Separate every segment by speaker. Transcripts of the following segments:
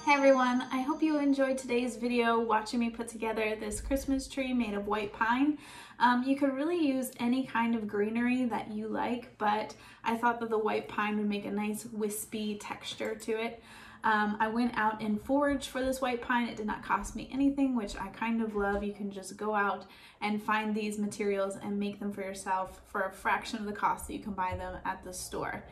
Speaker 1: Hey everyone, I hope you enjoyed today's video watching me put together this Christmas tree made of white pine. You could really use any kind of greenery that you like, but I thought that the white pine would make a nice wispy texture to it. I went out and foraged for this white pine. It did not cost me anything, which I kind of love. You can just go out and find these materials and make them for yourself for a fraction of the cost that you can buy them at the store.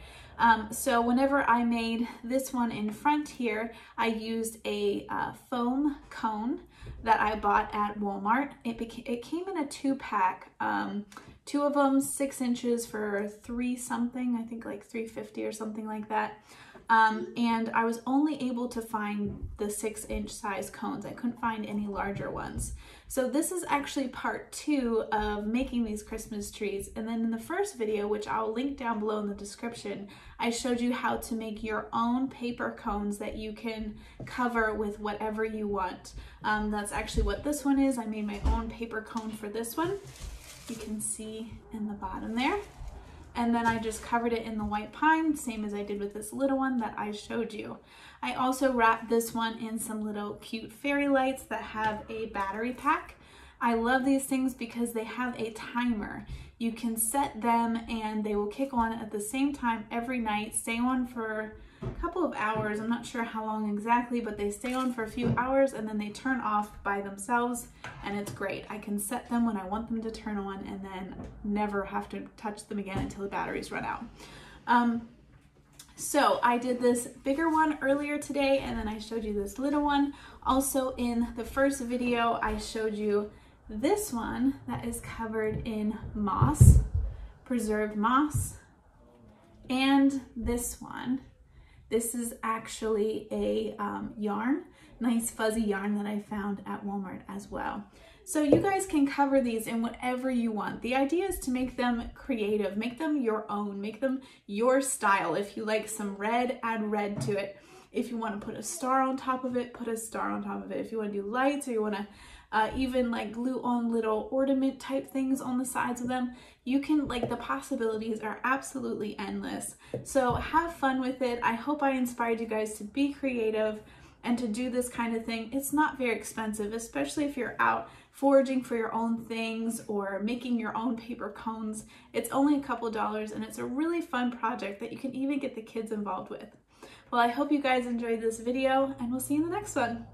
Speaker 1: So whenever I made this one in front here, I used a foam cone that I bought at Walmart. It came in a 2-pack, 2 of them 6 inches for $3 something, I think like $3.50 or something like that. And I was only able to find the 6-inch size cones. I couldn't find any larger ones. So this is actually part 2 of making these Christmas trees. And then in the first video, which I'll link down below in the description, I showed you how to make your own paper cones that you can cover with whatever you want. That's actually what this one is. I made my own paper cone for this one. You can see in the bottom there. And then I just covered it in the white pine, same as I did with this little one that I showed you. I also wrapped this one in some little cute fairy lights that have a battery pack. I love these things because they have a timer. You can set them and they will kick on at the same time every night, stay on for a couple of hours. I'm not sure how long exactly, but they stay on for a few hours and then they turn off by themselves, and it's great. I can set them when I want them to turn on and then never have to touch them again until the batteries run out. So I did this bigger one earlier today, and then I showed you this little one. Also in the first video, I showed you this one that is covered in moss, preserved moss, and this one. This is actually a yarn, nice fuzzy yarn that I found at Walmart as well. So you guys can cover these in whatever you want. The idea is to make them creative, make them your own, make them your style. If you like some red, add red to it. If you want to put a star on top of it, put a star on top of it. If you want to do lights, or you want to even like glue on little ornament type things on the sides of them, you can, like, the possibilities are absolutely endless. So have fun with it. I hope I inspired you guys to be creative and to do this kind of thing. It's not very expensive, especially if you're out foraging for your own things or making your own paper cones. It's only a couple dollars and it's a really fun project that you can even get the kids involved with. Well, I hope you guys enjoyed this video, and we'll see you in the next one.